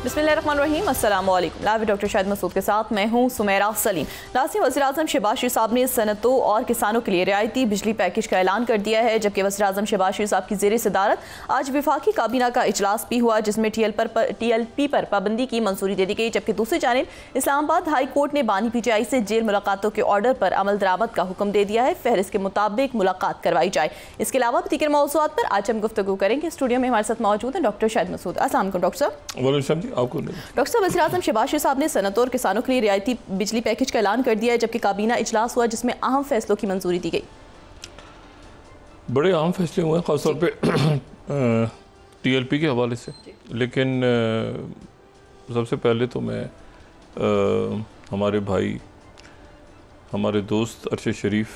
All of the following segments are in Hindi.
बिस्मिल्लाहिर्रहमानिर्रहीम, अस्सलाम वालेकुम। लाइव डॉक्टर शाहिद मसूद के साथ मैं हूं सुमेरा सलीम। नाज़रीन, वज़ीर आज़म शहबाज शरीफ साहब ने सनअतों और किसानों के लिए रियायती बिजली पैकेज का ऐलान कर दिया है, जबकि वज़ीर आज़म शहबाज शरीफ साहब की ज़ेर सदारत आज वफाकी काबीना का इजलास भी हुआ, जिसमें TLP पर पाबंदी की मंजूरी दे दी गई। जबकि दूसरी जानिब इस्लामाबाद हाई कोर्ट ने बानी PTI से जेल मुलाकातों के ऑर्डर पर अमल दरामद का हुक्म दे दिया है। फहरिस्त के मुताबिक मुलाकात करवाई जाए। इसके अलावा दीगर मौज़ूआत पर आज हम गुफ्तगू करेंगे। स्टूडियो में हमारे साथ मौजूद हैं डॉक्टर शाहिद मसूद। अस्सलाम वालेकुम डॉक्टर साहब। डॉक्टर साहब, वज़ीर आज़म शहबाज शरीफ साहब ने सनअतों और किसानों के लिए रियायती बिजली पैकेज का ऐलान कर दिया है, जबकि काबीना इजलास हुआ जिसमें अहम फैसलों की मंजूरी दी गई। बड़े अहम फैसले हुए हैं, खासतौर पे TLP के हवाले से। लेकिन सबसे पहले तो मैं हमारे भाई, हमारे दोस्त अरशद शरीफ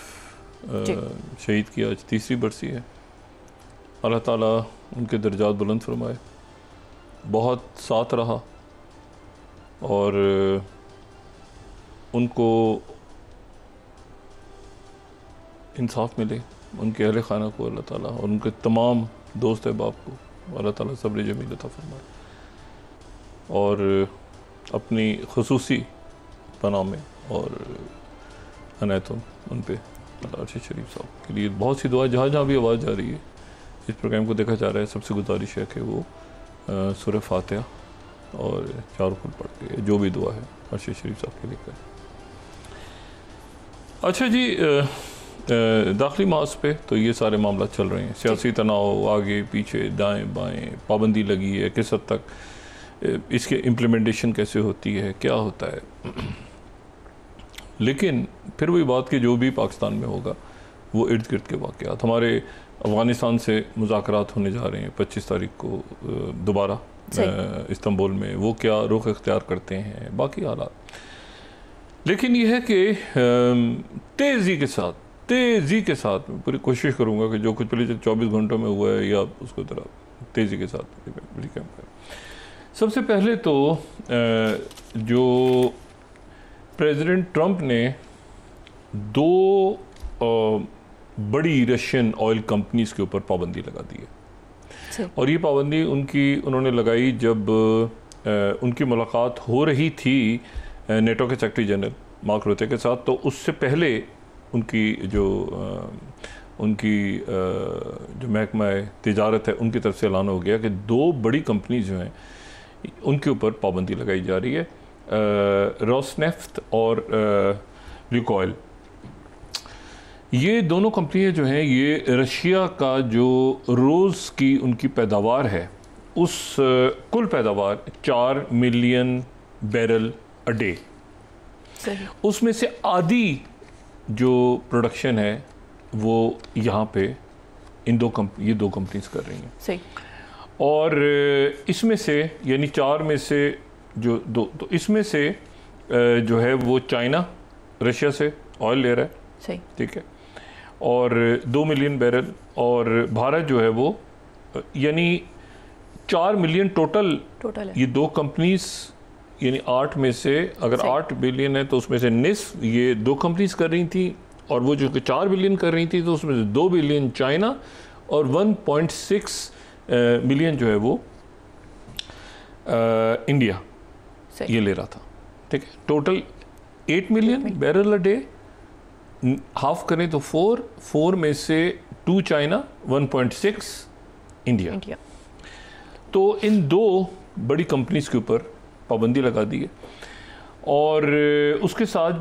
शहीद की आज तीसरी बरसी है। अल्लाह ताला उनके दर्जात बुलंद फरमाए। बहुत साथ रहा और उनको इंसाफ मिले, उनके अहले खाना को अल्लाह ताला और उनके तमाम दोस्त अहबाब को अल्लाह ताला सब्र जमील अता फरमाए और अपनी खुसूसी पनाह में और अनैतुन उन पे अरशद शरीफ साहब के लिए बहुत सी दुआ। जहाँ जहाँ भी आवाज़ जा रही है इस प्रोग्राम को देखा जा रहा है, सबसे गुजारिश है कि वो सूरह फातिहा और चारों फुल पढ़ के जो भी दुआ है अरशद शरीफ साहब के लिए करें। अच्छा जी, दाखिली मास पे तो ये सारे मामला चल रहे हैं, सियासी तनाव आगे पीछे दाएं बाएं, पाबंदी लगी है, किस हद तक इसके इम्प्लीमेंटेशन कैसे होती है, क्या होता है। लेकिन फिर वही बात कि जो भी पाकिस्तान में होगा वो इर्द गिर्द के वाक़यात। हमारे अफ़गानिस्तान से मुज़ाकरात होने जा रहे हैं 25 तारीख को दोबारा इस्तांबुल में, वो क्या रुख इख्तियार करते हैं, बाकी हालात। लेकिन यह है कि तेज़ी के साथ मैं पूरी कोशिश करूँगा कि जो कुछ पिछले 24 घंटों में हुआ है या उसको ज़रा तेज़ी के साथ रिकैप करें। सबसे पहले तो जो प्रेसिडेंट ट्रंप ने 2 बड़ी रशियन ऑयल कंपनीज़ के ऊपर पाबंदी लगा दी है और ये पाबंदी उन्होंने लगाई जब उनकी मुलाकात हो रही थी नेटो के सेक्रेटरी जनरल मार्क रूटे के साथ। तो उससे पहले उनकी जो महकमा तिजारत है उनकी तरफ से ऐलान हो गया कि 2 बड़ी कंपनी जो हैं उनके ऊपर पाबंदी लगाई जा रही है, रोसनेफ्ट और लुकोइल। ये दोनों कंपनियां जो हैं ये रशिया का जो रोज़ की उनकी पैदावार है उस कुल पैदावार 4 मिलियन बैरल अ डे, उसमें से आधी जो प्रोडक्शन है वो यहाँ पे ये 2 कंपनीज कर रही हैं। सही। और इसमें से यानी 4 में से जो 2, तो इसमें से जो है वो चाइना रशिया से ऑयल ले रहा है, सही, ठीक है, और 2 मिलियन बैरल, और भारत जो है वो यानी 4 मिलियन टोटल है। ये 2 कंपनीज यानी 8 में से अगर 8 बिलियन है तो उसमें से निस्फ ये 2 कंपनीज कर रही थी, और वो जो 4 बिलियन कर रही थी तो उसमें से 2 बिलियन चाइना और 1.6 मिलियन जो है वो इंडिया ये ले रहा था। ठीक है, total 8 million barrel a day, half करें तो 4 में से 2 चाइना, 1.6 इंडिया। तो इन 2 बड़ी कंपनीज के ऊपर पाबंदी लगा दी है और उसके साथ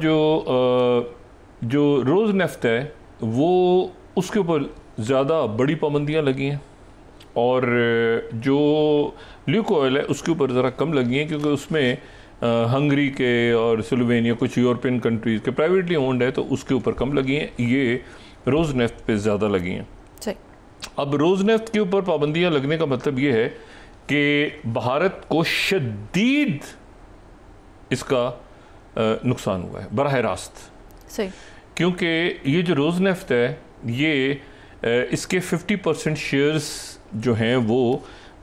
जो रोज़नेफ्ट है वो उसके ऊपर ज़्यादा बड़ी पाबंदियां लगी हैं और जो लुकोइल है उसके ऊपर ज़रा कम लगी हैं, क्योंकि उसमें हंगरी के और स्लोवेनिया कुछ यूरोपियन कंट्रीज़ के प्राइवेटली ओन्ड है तो उसके ऊपर कम लगी हैं। ये रोज़नेफ्ट पे ज़्यादा लगी हैं। अब रोज़नेफ्ट के ऊपर पाबंदियां लगने का मतलब ये है कि भारत को शदीद इसका नुकसान हुआ है बराह रास्त। सही। क्योंकि ये जो रोज़नेफ्ट है ये इसके 50% शेयर्स जो हैं वो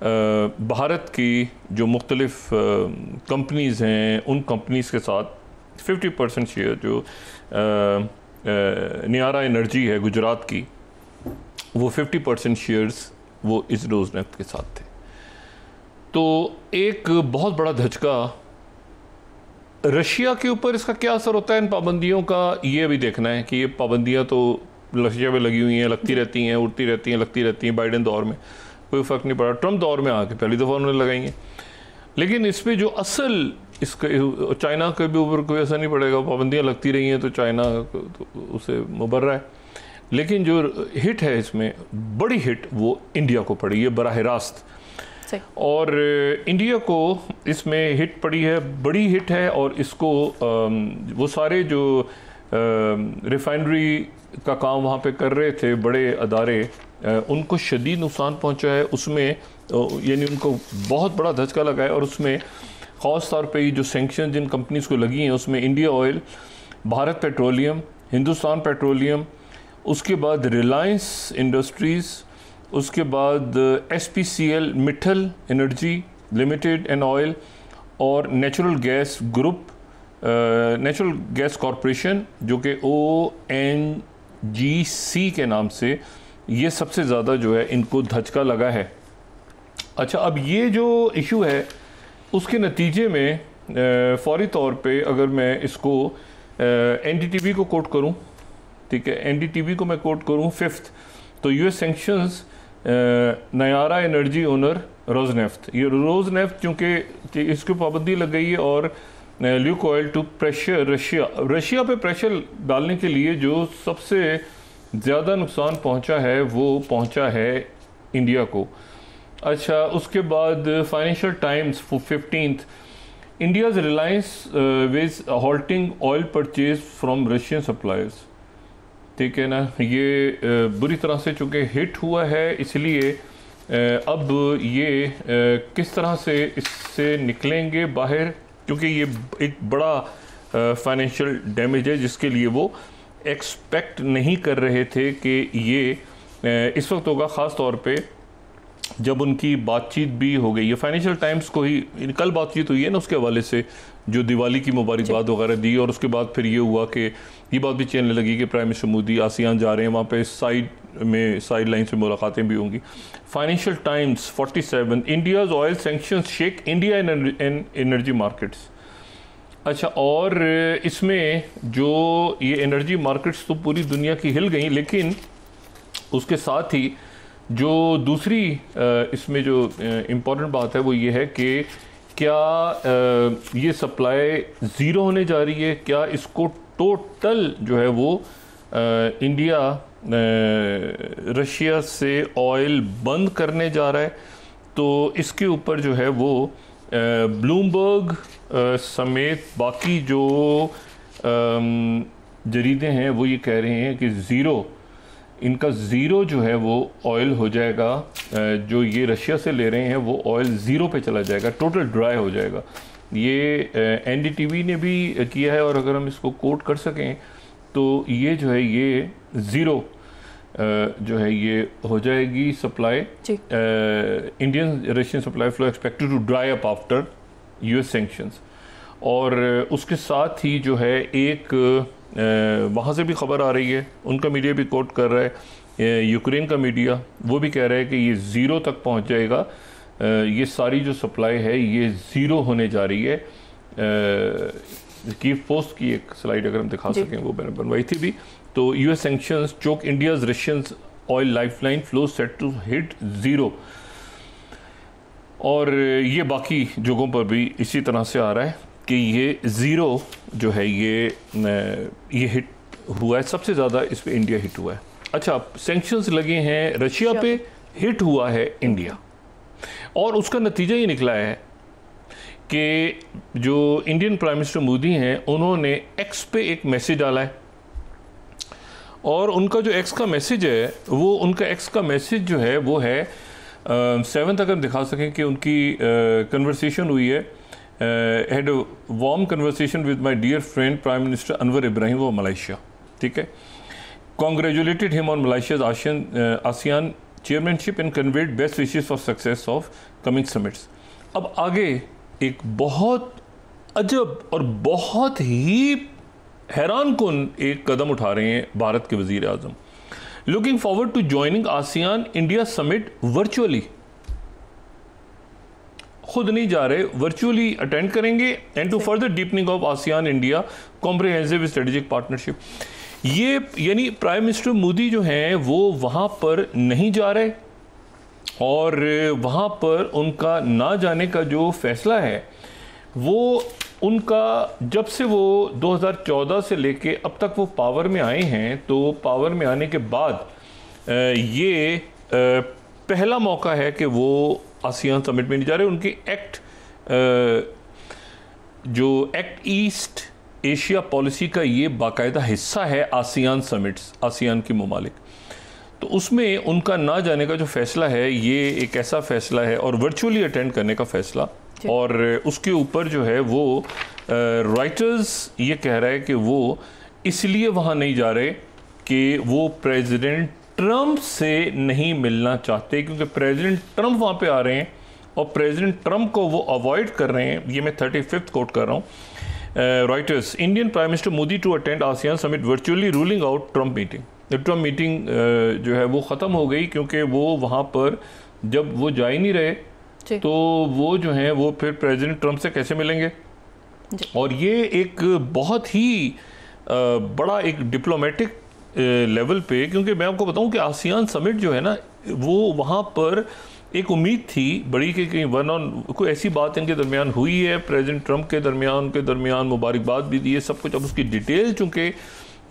भारत की जो मुख्तलिफ कंपनीज़ हैं उन कंपनीज़ के साथ 50% शेयर जो नियारा एनर्जी है गुजरात की, वो 50% शेयर्स वो इस रोज़नेफ्ट के साथ थे। तो एक बहुत बड़ा धचका रशिया के ऊपर, इसका क्या असर होता है इन पाबंदियों का, ये अभी देखना है कि ये पाबंदियां तो रशिया पे लगी हुई हैं, लगती रहती हैं, उड़ती रहती हैं, लगती रहती हैं। बाइडेन दौर में कोई फ़र्क नहीं पड़ा, ट्रम्प दौर में आके पहली दफ़ा उन्होंने लगाई हैं। लेकिन इस पर जो असल इसका चाइना के भी ऊपर कोई असर नहीं पड़ेगा, पाबंदियाँ लगती रही हैं तो चाइना तो उसे मुबर्रा है। लेकिन जो हिट है इसमें, बड़ी हिट, वो इंडिया को पड़ी है बराह रास्त। और इंडिया को इसमें हिट पड़ी है, बड़ी हिट है। और इसको वो सारे जो रिफाइनरी का काम वहाँ पे कर रहे थे बड़े अदारे, उनको शदीद नुकसान पहुँचा है उसमें, यानी उनको बहुत बड़ा धचका लगा है। और उसमें ख़ास तौर पे जो सैंक्शन जिन कंपनीज़ को लगी हैं, उसमें India Oil, Bharat Petroleum, Hindustan Petroleum, उसके बाद रिलायंस इंडस्ट्रीज़, उसके बाद SPCL Mittal Energy Limited and Oil, और Natural Gas Group, Natural Gas Corporation जो कि ONGC के नाम से, ये सबसे ज़्यादा जो है इनको धचका लगा है। अच्छा, अब ये जो इशू है उसके नतीजे में फौरी तौर पे अगर मैं इसको NDTV को कोट करूं, ठीक है, NDTV को मैं कोट करूं 5th, तो US sanctions Nayara energy owner Rosneft, ये रोजनेफ्ट क्योंकि इसको पाबंदी लग गई है, और Lukoil to pressure Russia पे प्रेशर डालने के लिए जो सबसे ज़्यादा नुकसान पहुंचा है वो पहुंचा है इंडिया को। अच्छा, उसके बाद Financial Times 15th, India's Reliance was halting oil purchase from Russian suppliers, ठीक है ना। ये बुरी तरह से चूँकि हिट हुआ है, इसलिए अब ये किस तरह से इससे निकलेंगे बाहर, क्योंकि ये एक बड़ा फाइनेंशियल डैमेज है जिसके लिए वो एक्सपेक्ट नहीं कर रहे थे कि ये इस वक्त होगा, ख़ास तौर पे जब उनकी बातचीत भी हो गई है। फाइनेंशियल टाइम्स को ही कल बातचीत हुई है ना, उसके हवाले से जो दिवाली की मुबारकबाद वगैरह दी, और उसके बाद फिर ये हुआ कि ये बात भी चलने लगी कि प्राइम मिनिस्टर मोदी आसियान जा रहे हैं, वहाँ पे साइड लाइन से मुलाकातें भी होंगी। Financial times 47, India's oil sanctions shake India in energy markets. अच्छा, और इसमें जो ये एनर्जी मार्केट्स तो पूरी दुनिया की हिल गई, लेकिन उसके साथ ही जो दूसरी इसमें जो इम्पॉर्टेंट बात है वो ये है कि क्या ये सप्लाई ज़ीरो होने जा रही है, क्या इसको टोटल जो है वो इंडिया रशिया से ऑयल बंद करने जा रहा है। तो इसके ऊपर जो है वो ब्लूमबर्ग समेत बाकी जो जरीदे हैं वो ये कह रहे हैं कि इनका ज़ीरो जो है वो ऑयल हो जाएगा, जो ये रशिया से ले रहे हैं वो ऑयल ज़ीरो पे चला जाएगा, टोटल ड्राई हो जाएगा। ये NDTV ने भी किया है, और अगर हम इसको कोट कर सकें तो ये जो है ये ज़ीरो जो है ये हो जाएगी supply, Indian Russian supply flow expected to dry up after US sanctions. और उसके साथ ही जो है एक वहाँ से भी खबर आ रही है, उनका मीडिया भी कोट कर रहा है, यूक्रेन का मीडिया, वो भी कह रहा है कि ये ज़ीरो तक पहुँच जाएगा, ये सारी जो सप्लाई है ये ज़ीरो होने जा रही है। कीव पोस्ट की एक स्लाइड अगर हम दिखा सकें, वो मैंने बनवाई थी भी। तो US sanctions choke India's Russian oil lifeline flow set to hit zero, और ये बाकी जगहों पर भी इसी तरह से आ रहा है कि ये ज़ीरो जो है ये हिट हुआ है, सबसे ज़्यादा इस पे इंडिया हिट हुआ है। अच्छा, सैंक्शंस लगे हैं रशिया पे, हिट हुआ है इंडिया, और उसका नतीजा ये निकला है कि जो इंडियन प्राइम मिनिस्टर मोदी हैं उन्होंने एक्स पे एक मैसेज डाला है, और उनका जो एक्स का मैसेज है वो उनका एक्स का मैसेज जो है वो है 7th अगर दिखा सकें कि उनकी कन्वर्सेशन हुई है, had a warm conversation with my dear friend Prime Minister Anwar Ibrahim of Malaysia, ठीक है, congratulated him on Malaysia's ASEAN chairmanship and conveyed best wishes for success of coming summits। अब आगे एक बहुत अजब और बहुत ही हैरान कुन एक कदम उठा रहे हैं भारत के वज़ीर आज़म, looking forward to joining ASEAN India summit virtually. खुद नहीं जा रहे, वर्चुअली अटेंड करेंगे and to further deepening of ASEAN India comprehensive strategic partnership. ये यानी प्राइम मिनिस्टर मोदी जो हैं वो वहाँ पर नहीं जा रहे और वहाँ पर उनका ना जाने का जो फैसला है वो उनका जब से वो 2014 से लेके अब तक वो पावर में आए हैं, तो पावर में आने के बाद ये पहला मौका है कि वो आसियान समिट में नहीं जा रहे। उनके एक्ट ईस्ट एशिया पॉलिसी का ये बाकायदा हिस्सा है आसियान समिट्स, आसियान की ममालिक, तो उसमें उनका ना जाने का जो फैसला है ये एक ऐसा फैसला है और वर्चुअली अटेंड करने का फैसला, और उसके ऊपर जो है वो रॉयटर्स ये कह रहा है कि वो इसलिए वहाँ नहीं जा रहे कि वो प्रेसिडेंट ट्रंप से नहीं मिलना चाहते, क्योंकि प्रेसिडेंट ट्रंप वहाँ पे आ रहे हैं और प्रेसिडेंट ट्रंप को वो अवॉइड कर रहे हैं। ये मैं 35th कोट कर रहा हूँ Reuters, Indian prime minister Modi to attend ASEAN summit virtually ruling out Trump meeting. Trump meeting जो है वो ख़त्म हो गई क्योंकि वो वहाँ पर जब वो जा ही नहीं रहे तो वो जो हैं वो फिर प्रेसिडेंट ट्रंप से कैसे मिलेंगे। और ये एक बहुत ही बड़ा एक डिप्लोमेटिक लेवल पे, क्योंकि मैं आपको बताऊं कि आसियान समिट जो है ना वो वहाँ पर एक उम्मीद थी बड़ी कि कहीं कोई ऐसी बात इनके दरमियान हुई है, प्रेसिडेंट ट्रंप के दरमियान मुबारकबाद भी दी है, सब कुछ। अब उसकी डिटेल चूँकि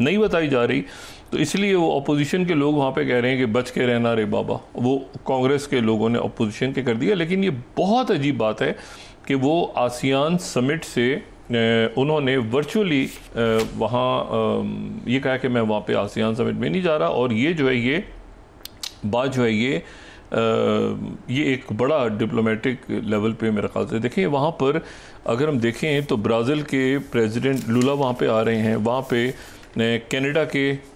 नहीं बताई जा रही तो इसलिए वो अपोजिशन के लोग वहाँ पे कह रहे हैं कि बच के रहना रे बाबा, वो कांग्रेस के लोगों ने अपोजिशन के कर दिया। लेकिन ये बहुत अजीब बात है कि वो आसियान समिट से उन्होंने वर्चुअली वहाँ ये कहा कि मैं वहाँ पे आसियान समिट में नहीं जा रहा, और ये जो है ये बात जो है ये एक बड़ा डिप्लोमेटिक लेवल पे मेरे ख्याल से देखें। वहाँ पर अगर हम देखें तो ब्राज़ील के प्रेसिडेंट लुला वहाँ पे आ रहे हैं, वहाँ पे कनाडा के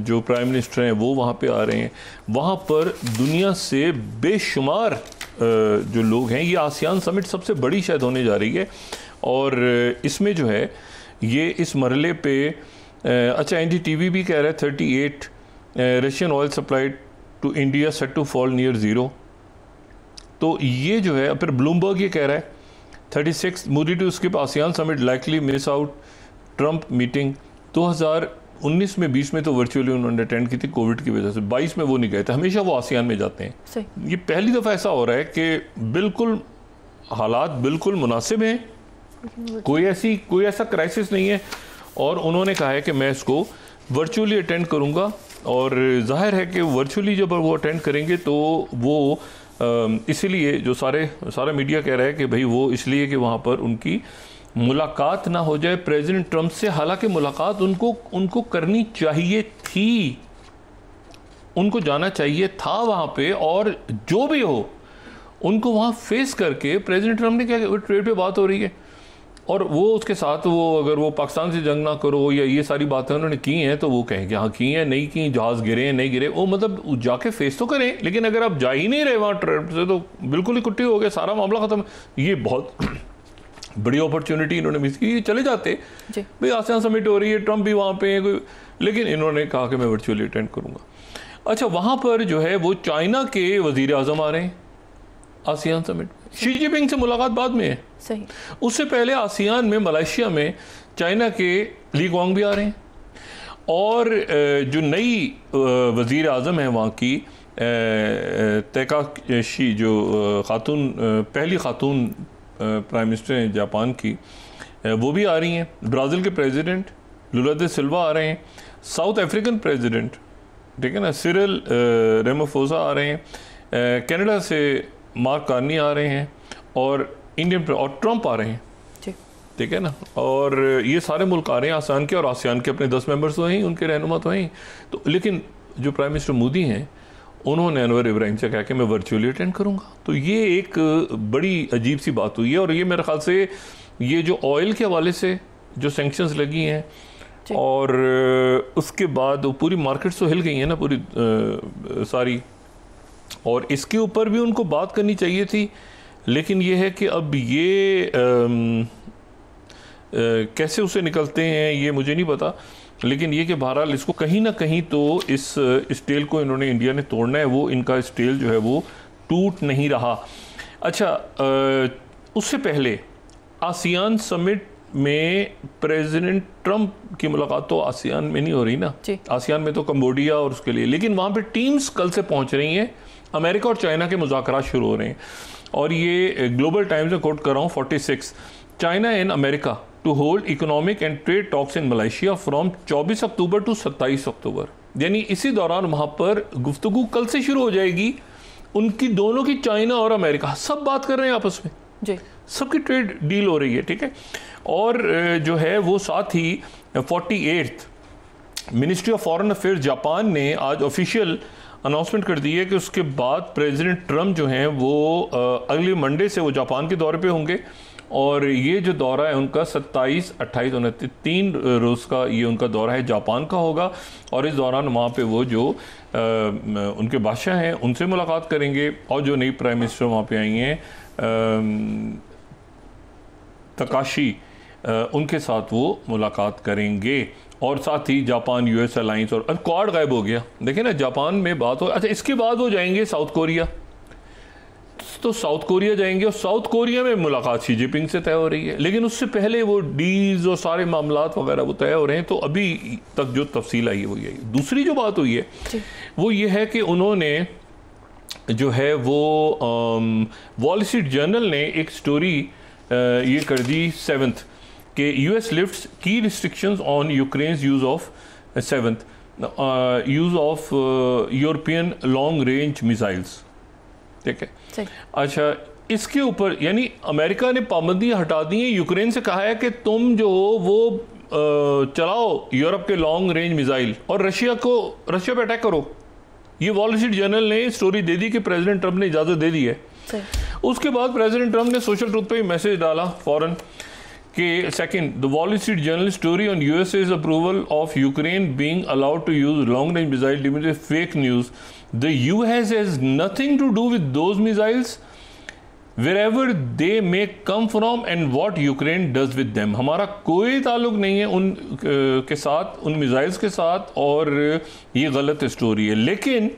जो प्राइम मिनिस्टर हैं वो वहाँ पे आ रहे हैं, वहाँ पर दुनिया से बेशुमार जो लोग हैं। ये आसियान समिट सबसे बड़ी शायद होने जा रही है और इसमें जो है ये इस मरले पे अच्छा NDTV भी कह रहा है 38 Russian oil supply to India set to fall near zero. तो ये जो है फिर ब्लूमबर्ग ये कह रहा है 36 Modi to skip ASEAN summit likely miss out Trump meeting. 2019 में 20 में तो वर्चुअली उन्होंने अटेंड की थी कोविड की वजह से, 22 में वो नहीं गए थे, हमेशा वो आसियान में जाते हैं। ये पहली दफ़ा ऐसा हो रहा है कि बिल्कुल हालात बिल्कुल मुनासिब हैं, कोई ऐसा क्राइसिस नहीं है, और उन्होंने कहा है कि मैं इसको वर्चुअली अटेंड करूंगा। और जाहिर है कि वर्चुअली जब वो अटेंड करेंगे तो वो इसीलिए जो सारा मीडिया कह रहा है कि भाई वो इसलिए कि वहाँ पर उनकी मुलाकात ना हो जाए प्रेसिडेंट ट्रंप से। हालांकि मुलाकात उनको करनी चाहिए थी, उनको जाना चाहिए था वहाँ पे, और जो भी हो उनको वहाँ फेस करके प्रेसिडेंट ट्रंप ने क्या ट्रेड पे बात हो रही है और वो उसके साथ वो अगर वो पाकिस्तान से जंग ना करो या ये सारी बातें उन्होंने की हैं तो वो कहेंगे हाँ की हैं, नहीं की, जहाज़ गिरे हैं नहीं गिरे, वो मतलब जाके फेस तो करें। लेकिन अगर आप जा ही नहीं रहे वहाँ ट्रेड से तो बिल्कुल ही कुट्टी हो गया, सारा मामला ख़त्म। ये बहुत बड़ी अपॉर्चुनिटी इन्होंने मिस की, चले जाते भाई आसियान समिट हो रही है, ट्रंप भी वहाँ पे है कोई, लेकिन इन्होंने कहा कि मैं वर्चुअली अटेंड करूँगा। अच्छा, वहाँ पर जो है वो चाइना के वज़ीर आज़म आ रहे हैं आसियान समिट, शी जिनपिंग से मुलाकात बाद में है। सही, उससे पहले आसियान में मलेशिया में चाइना के ली गुआंग भी आ रहे हैं, और जो नई वज़ीर आज़म है वहाँ की तैकाशी, जो खातून पहली खातून प्राइम मिनिस्टर हैं जापान की, वो भी आ रही हैं। ब्राज़ील के प्रेसिडेंट लुला दे सिल्वा आ रहे हैं, साउथ अफ्रीकन प्रेसिडेंट ठीक है ना सिरिल रामाफोसा आ रहे हैं, कनाडा से मार्क कार्नी आ रहे हैं, और इंडियन और ट्रंप आ रहे हैं, ठीक है ना। और ये सारे मुल्क आ रहे हैं आसियान के, और आसियान के अपने 10 मेंबर्स तो हैं, उनके रहनुमा तो हैं। तो लेकिन जो प्राइम मिनिस्टर मोदी हैं उन्होंने अनवर इब्राहिम से कहा कि मैं वर्चुअली अटेंड करूँगा। तो ये एक बड़ी अजीब सी बात हुई है, और ये मेरे ख्याल से ये जो ऑयल के हवाले से जो सैंक्शंस लगी हैं और उसके बाद वो पूरी मार्केट्स तो हिल गई हैं ना पूरी सारी, और इसके ऊपर भी उनको बात करनी चाहिए थी। लेकिन ये है कि अब ये कैसे उसे निकलते हैं ये मुझे नहीं पता, लेकिन ये कि बहरहाल इसको कहीं ना कहीं तो इस टेल को इन्होंने इंडिया ने तोड़ना है, वो इनका स्टेल जो है वो टूट नहीं रहा। अच्छा, उससे पहले आसियान समिट में प्रेसिडेंट ट्रंप की मुलाकात तो आसियान में नहीं हो रही ना, आसियान में तो कंबोडिया और उसके लिए, लेकिन वहाँ पे टीम्स कल से पहुँच रही हैं। अमेरिका और चाइना के मुज़ाकरात शुरू हो रहे हैं और ये ग्लोबल टाइम्स में कोट कर रहा हूँ 46, China and America to hold economic and trade talks in Malaysia from 24 October to 27 October. यानी इसी दौरान वहाँ पर गुफ्तगू कल से शुरू हो जाएगी उनकी, दोनों की, चाइना और अमेरिका सब बात कर रहे हैं आपस में जी, सबकी ट्रेड डील हो रही है, ठीक है। और जो है वो साथ ही 48 ministry of foreign affairs Japan ने आज ऑफिशियल अनाउंसमेंट कर दी है कि उसके बाद प्रेसिडेंट ट्रंप जो हैं वो अगले मंडे से वो जापान के दौरे पे होंगे और ये जो दौरा है उनका 27, 28, 29 3 रोज़ का ये उनका दौरा है जापान का होगा और इस दौरान वहाँ पे वो जो उनके बादशाह हैं उनसे मुलाकात करेंगे और जो नई प्राइम मिनिस्टर वहाँ पे आई हैं तकाशी, उनके साथ वो मुलाकात करेंगे और साथ ही जापान यूएस अलायंस और क्वाड गायब हो गया, देखिए ना, जापान में बात हो। अच्छा, इसके बाद वो जाएंगे साउथ कोरिया, तो साउथ कोरिया जाएंगे और साउथ कोरिया में मुलाकात शी जिनपिंग से तय हो रही है, लेकिन उससे पहले वो डील्स और सारे मामलात वगैरह वो तय हो रहे हैं। तो अभी तक जो तफसील आई है वो यही। दूसरी जो बात हुई है वो ये है कि उन्होंने जो है वो वॉल स्ट्रीट जर्नल ने एक स्टोरी ये कर दी 7th कि यूएस लिफ्ट्स की restrictions on Ukraine's use of 7th use of European long range missiles, ठीक है। अच्छा, इसके ऊपर यानी अमेरिका ने पाबंदियां हटा दी हैं, यूक्रेन से कहा है कि तुम जो हो वो चलाओ यूरोप के लॉन्ग रेंज मिसाइल और रशिया पे अटैक करो। ये वॉल स्ट्रीट जर्नल ने स्टोरी दे दी कि प्रेसिडेंट ट्रंप ने इजाज़त दे दी है। उसके बाद प्रेसिडेंट ट्रंप ने सोशल ट्रूथ पे मैसेज डाला फौरन कि second, the Wall Street Journal story on USA's approval of Ukraine being allowed to use long range missile limited fake news. The US has nothing to do with those missiles wherever they may come from and what Ukraine does with them। हमारा कोई ताल्लुक नहीं है उन के साथ, उन मिसाइल्स के साथ, और ये गलत स्टोरी है। लेकिन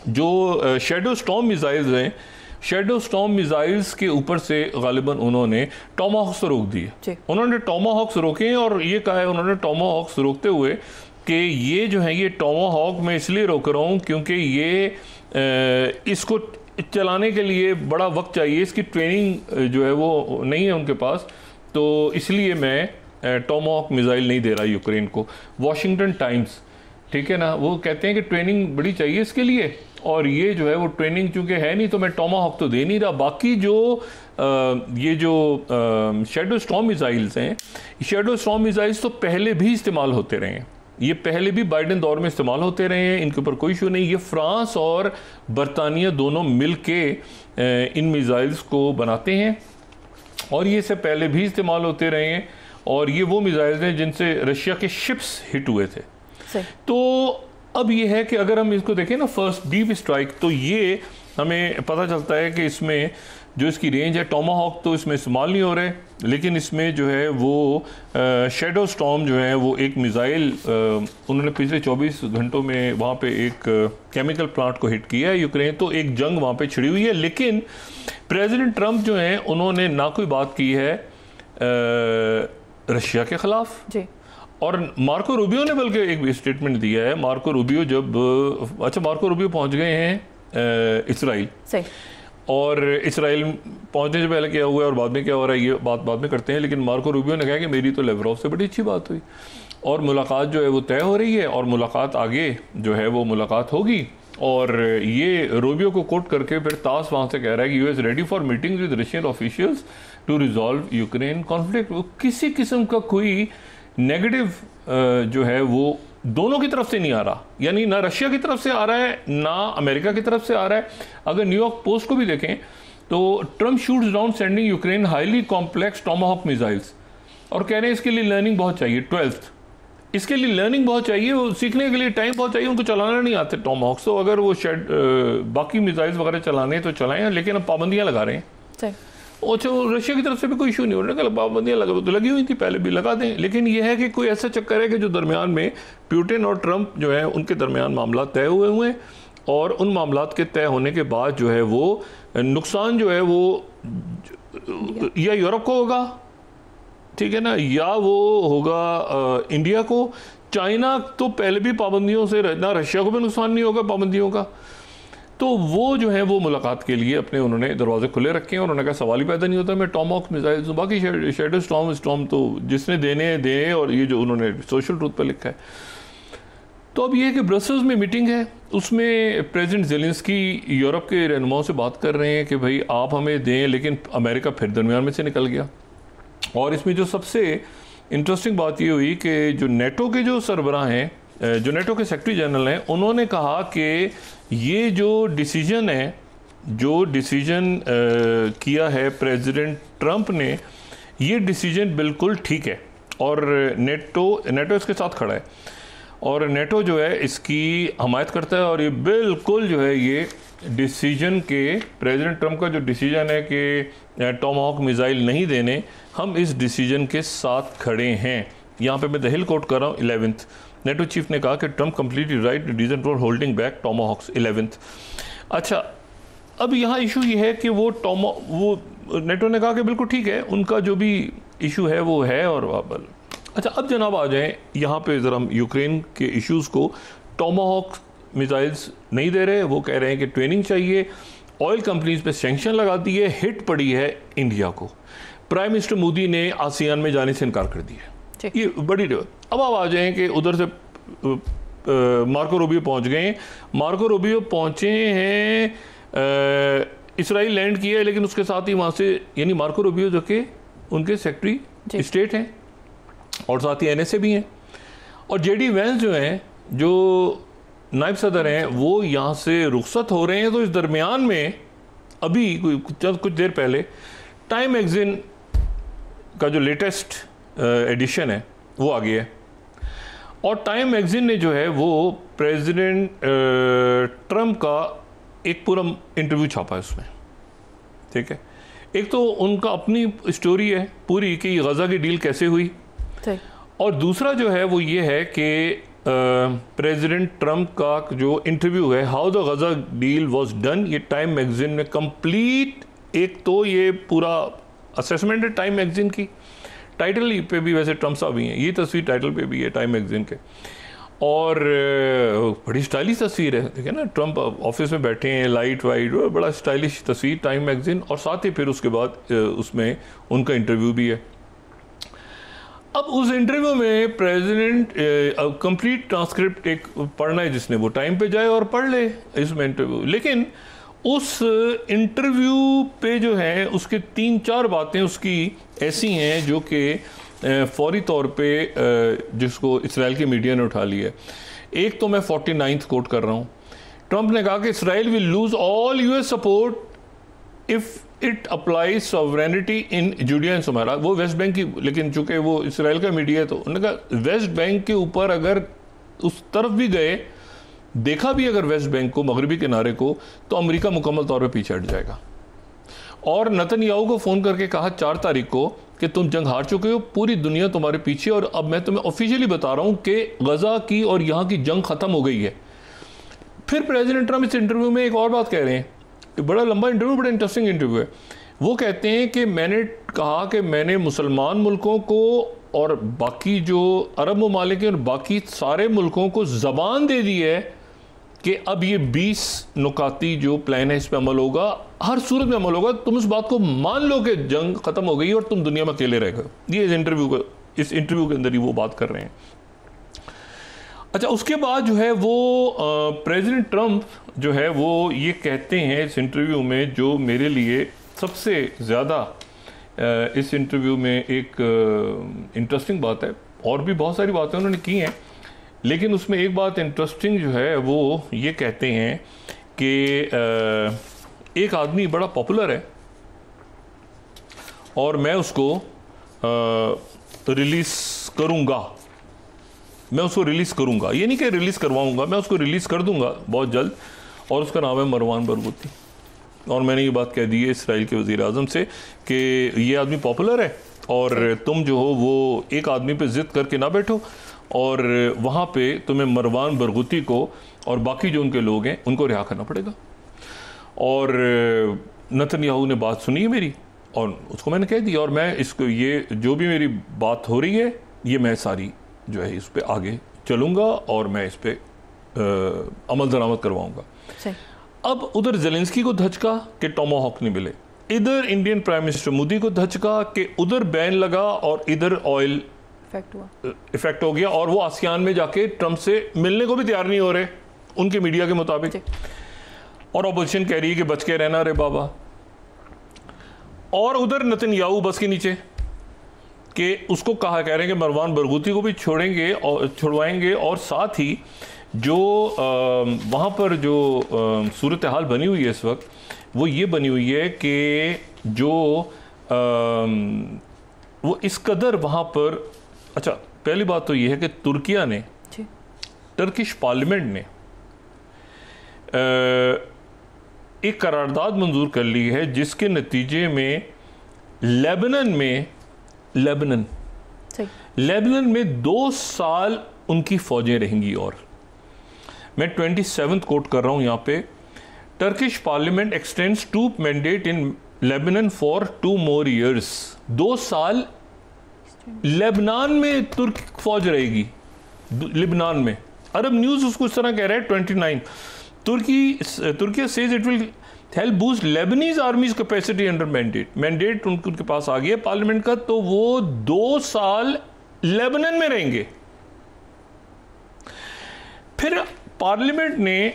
जो शेडो स्टॉर्म मिसाइल्स हैं, शेडो स्टॉर्म मिसाइल्स के ऊपर से गालिबन उन्होंने टॉमाहॉक्स रोक दिए। उन्होंने टॉमाहॉक्स रोके और ये कहा है उन्होंने टॉमाहॉक्स रोकते हुए कि ये जो है ये टॉमाहॉक मैं इसलिए रोक रहा हूँ क्योंकि ये इसको चलाने के लिए बड़ा वक्त चाहिए, इसकी ट्रेनिंग जो है वो नहीं है उनके पास, तो इसलिए मैं टॉमाहॉक मिसाइल नहीं दे रहा यूक्रेन को। वॉशिंगटन टाइम्स, ठीक है ना, वो कहते हैं कि ट्रेनिंग बड़ी चाहिए इसके लिए और ये जो है वो ट्रेनिंग चूंकि है नहीं तो मैं टॉमाहॉक तो दे नहीं रहा। बाकी जो ये जो शेडो स्टॉर्म मिसाइल्स हैं, शेडो स्टॉर्म मिसाइल्स तो पहले भी इस्तेमाल होते रहे हैं, ये पहले भी बाइडेन दौर में इस्तेमाल होते रहे हैं, इनके ऊपर कोई इशू नहीं। ये फ्रांस और बरतानिया दोनों मिल के इन मिसाइल्स को बनाते हैं और ये से पहले भी इस्तेमाल होते रहे हैं और ये वो मिसाइल्स हैं जिनसे रशिया के शिप्स हिट हुए थे। तो अब ये है कि अगर हम इसको देखें ना, फर्स्ट डीप स्ट्राइक, तो ये हमें पता चलता है कि इसमें जो इसकी रेंज है, टॉमाहॉक तो इसमें इस्तेमाल नहीं हो रहे, लेकिन इसमें जो है वो शेडो स्टॉर्म जो है वो एक मिसाइल उन्होंने पिछले 24 घंटों में वहाँ पे एक केमिकल प्लांट को हिट किया है यूक्रेन, तो एक जंग वहाँ पे छिड़ी हुई है। लेकिन प्रेसिडेंट ट्रंप जो हैं उन्होंने ना कोई बात की है रशिया के खिलाफ जी। और मार्को रूबियो ने बल्कि एक स्टेटमेंट दिया है। मार्को रूबियो मार्को रूबियो पहुँच गए हैं इसराइल, और इसराइल पहुंचने से पहले क्या हुआ है और बाद में क्या हो रहा है ये बात बाद में करते हैं, लेकिन मार्को रूबियो ने कहा कि मेरी तो लेवरोव से बड़ी अच्छी बात हुई और मुलाकात जो है वो तय हो रही है और मुलाकात आगे जो है वो मुलाकात होगी। और ये रूबियो को कोट करके फिर तास वहाँ से कह रहा है कि US ready for meetings with Russian officials to resolve Ukraine conflict. किसी किस्म का कोई नेगेटिव जो है वो दोनों की तरफ से नहीं आ रहा, यानी ना रशिया की तरफ से आ रहा है ना अमेरिका की तरफ से आ रहा है। अगर न्यूयॉर्क पोस्ट को भी देखें तो Trump shoots down sending Ukraine highly complex Tomahawk missiles और कह रहे हैं इसके लिए लर्निंग बहुत चाहिए, 12th इसके लिए लर्निंग बहुत चाहिए, वो सीखने के लिए टाइम बहुत चाहिए, उनको चलाना नहीं आते टॉमाहॉक्स। तो अगर वो बाकी मिसाइल्स वगैरह चलाने तो चलाएं, लेकिन अब पाबंदियाँ लगा रहे हैं। अच्छा, रशिया की तरफ से भी कोई इशू नहीं हो रहा, पाबंदियाँ लगी हुई थी, पहले भी लगा दें। लेकिन यह है कि कोई ऐसा चक्कर है कि जो दरमियान में पुतिन और ट्रंप जो है उनके दरमियान मामला तय हुए हैं और उन मामलात के तय होने के बाद जो है वो नुकसान जो है वो या यूरोप को होगा, ठीक है ना, या वो होगा इंडिया को। चाइना तो पहले भी पाबंदियों से, ना रशिया को भी नुकसान नहीं होगा पाबंदियों का। तो वो जो है वो मुलाकात के लिए अपने उन्होंने दरवाजे खुले रखे हैं और उन्होंने कहा सवाल ही पैदा नहीं होता मैं टॉमहॉक मिसाइल, बाकी शैडो स्टॉर्म तो जिसने देने दे, और ये जो उन्होंने सोशल ट्रूथ पर लिखा है। तो अब ये है कि ब्रसल्स में मीटिंग है, उसमें प्रेसिडेंट ज़ेलेंस्की यूरोप के रहनुमाओं से बात कर रहे हैं कि भाई आप हमें दें, लेकिन अमेरिका फिर दरमियान में से निकल गया। और इसमें जो सबसे इंटरेस्टिंग बात ये हुई कि जो नेटो के जो सरबराह हैं, जो नेटो के सेक्रेटरी जनरल हैं, उन्होंने कहा कि ये जो डिसीजन है, जो डिसीजन किया है प्रेसिडेंट ट्रंप ने, ये डिसीजन बिल्कुल ठीक है और नेटो इसके साथ खड़ा है और नेटो जो है इसकी हमायत करता है। और ये बिल्कुल जो है ये डिसीजन के, प्रेसिडेंट ट्रंप का जो डिसीजन है कि टॉमहॉक मिसाइल नहीं देने, हम इस डिसीजन के साथ खड़े हैं। यहाँ पे मैं द हिल कोट कर रहा हूँ 11th। नेटो चीफ ने कहा कि Trump completely right decision for holding back Tomahawks 11th। अच्छा, अब यहाँ इशू ये है कि वो नेटो ने कहा कि बिल्कुल ठीक है, उनका जो भी इशू है वो है। और अच्छा, अब जनाब आ जाएं यहाँ पे ज़रा हम यूक्रेन के इश्यूज़ को। टॉमहॉक मिसाइल्स नहीं दे रहे, वो कह रहे हैं कि ट्रेनिंग चाहिए। ऑयल कंपनीज पे सैंक्शन लगा दी है, हिट पड़ी है इंडिया को। प्राइम मिनिस्टर मोदी ने आसियान में जाने से इनकार कर दिया, ये बड़ी। अब आप आ जाएं कि उधर से मार्को रूबियो पहुंच गए। मार्को रूबियो पहुंचे हैं, इसराइल लैंड किया है, लेकिन उसके साथ ही वहाँ से, यानी मार्को रूबियो जो कि उनके सेक्रेटरी स्टेट हैं और साथ ही NSA भी हैं, और JD वैंस जो हैं, जो नायब सदर हैं, वो यहाँ से रुखसत हो रहे हैं। तो इस दरमियान में अभी कुछ देर पहले टाइम मैगजीन का जो लेटेस्ट एडिशन है वो आ गया है, और टाइम मैगजीन ने जो है वो प्रेसिडेंट ट्रंप का एक पूरा इंटरव्यू छापा है उसमें, ठीक है। एक तो उनका अपनी स्टोरी है पूरी कि गज़ा की डील कैसे हुई, और दूसरा जो है वो ये है कि प्रेसिडेंट ट्रंप का जो इंटरव्यू है, how the Gaza deal was done, ये टाइम मैगजीन में कंप्लीट, एक तो ये पूरा असेसमेंट है टाइम मैगजीन की। टाइटल पे भी वैसे ट्रंप साहब ही हैं, ये तस्वीर टाइटल पे भी है टाइम मैगजीन के, और बड़ी स्टाइलिश तस्वीर है, ठीक है ना। ट्रंप ऑफिस में बैठे हैं, लाइट वाइट, बड़ा स्टाइलिश तस्वीर टाइम मैगजीन, और साथ ही फिर उसके बाद उसमें उनका इंटरव्यू भी है। अब उस इंटरव्यू में प्रेसिडेंट कंप्लीट ट्रांसक्रिप्ट एक पढ़ना है, जिसने वो टाइम पे जाए और पढ़ ले इसमें इंटरव्यू। लेकिन उस इंटरव्यू पे जो है उसके 3-4 बातें उसकी ऐसी हैं जो कि फौरी तौर पे जिसको इसराइल की मीडिया ने उठा लिया है। एक तो मैं 49th कोट कर रहा हूँ। ट्रंप ने कहा कि Israel will lose all US support if it apply sovereignty in Judea and Samaria. वो वेस्ट बैंक की, लेकिन चूंकि वो इसराइल का मीडिया है तो उन्होंने कहा वेस्ट बैंक के ऊपर अगर उस तरफ भी गए, देखा भी अगर वेस्ट बैंक को, मगरबी किनारे को, तो अमेरिका मुकम्मल तौर पे पीछे हट जाएगा। और नेतन्याहू को फ़ोन करके कहा 4 तारीख को कि तुम जंग हार चुके हो, पूरी दुनिया तुम्हारे पीछे, और अब मैं तुम्हें ऑफिशियली बता रहा हूँ कि गज़ा की और यहाँ की जंग ख़त्म हो गई है। फिर प्रेसिडेंट ट्रंप इस इंटरव्यू में एक और बात कह रहे हैं, बड़ा लंबा इंटरव्यू, बड़ा इंटरेस्टिंग इंटरव्यू है। वो कहते हैं कि मैंने कहा कि मैंने मुसलमान मुल्कों को और बाकी जो अरब ममालिक और बाकी सारे मुल्कों को ज़बान दे दी है कि अब ये 20 नुकाती जो प्लान है इस पर अमल होगा, हर सूरत में अमल होगा। तुम इस बात को मान लो कि जंग ख़त्म हो गई और तुम दुनिया में अकेले रह गए। ये इस इंटरव्यू के अंदर ही वो बात कर रहे हैं। अच्छा, उसके बाद जो है वो प्रेसिडेंट ट्रंप जो है वो ये कहते हैं इस इंटरव्यू में, जो मेरे लिए सबसे ज़्यादा इस इंटरव्यू में एक इंटरेस्टिंग बात है, और भी बहुत सारी बातें उन्होंने की हैं, लेकिन उसमें एक बात इंटरेस्टिंग जो है वो ये कहते हैं कि एक आदमी बड़ा पॉपुलर है और मैं उसको रिलीज़ करूँगा, मैं उसको रिलीज़ करूँगा, ये नहीं कि रिलीज़ करवाऊँगा, मैं उसको रिलीज़ कर दूँगा बहुत जल्द, और उसका नाम है मरवान बरगूती। और मैंने ये बात कह दी है इसराइल के वज़ीर आज़म से कि ये आदमी पॉपुलर है और तुम जो हो वो एक आदमी पे ज़िद करके ना बैठो, और वहाँ पे तुम्हें मरवान बरगुती को और बाकी जो उनके लोग हैं उनको रिहा करना पड़ेगा। और नेतन्याहू ने बात सुनी है मेरी और उसको मैंने कह दिया, और मैं इसको ये जो भी मेरी बात हो रही है ये मैं सारी जो है इस पर आगे चलूँगा और मैं इस पर अमल दरामद करवाऊँगा। अब उधर ज़ेलेंस्की को धचका कि टोमाहॉक नहीं मिले, इधर इंडियन प्राइम मिनिस्टर मोदी को धचका कि उधर बैन लगा और इधर ऑयल इफेक्ट हो गया, और वो आसियान में जाके ट्रंप से मिलने को भी तैयार नहीं हो रहे उनके मीडिया के मुताबिक, और अपोजिशन कह रही है कि बच के रहना रे बाबा। और उधर नेतन्याहू बस के नीचे कि उसको कहा कह रहे हैं कि मरवान बरगुती को भी छोड़ेंगे और छुड़वाएंगे, और साथ ही जो वहाँ पर जो सूरत हाल बनी हुई है इस वक्त वो ये बनी हुई है कि जो वो इस कदर वहाँ पर, अच्छा पहली बात तो ये है कि तुर्किया ने, टर्किश पार्लियामेंट ने एक करारदाद मंजूर कर ली है जिसके नतीजे में लेबनान में 2 साल उनकी फौजें रहेंगी। और मैं 27 कोट कर रहा हूं यहाँ पे, Turkish parliament extends troop mandate in Lebanon for 2 more years। 2 साल लेबनान में तुर्क फौज रहेगी, लेबनान में। अरब न्यूज़ उसको इस तरह कह रहा है 29, तुर्की says it will help boost Lebanese army's capacity under mandate उनके पास आ गया पार्लियामेंट का, तो वो 2 साल लेबनान में रहेंगे। फिर पार्लियामेंट ने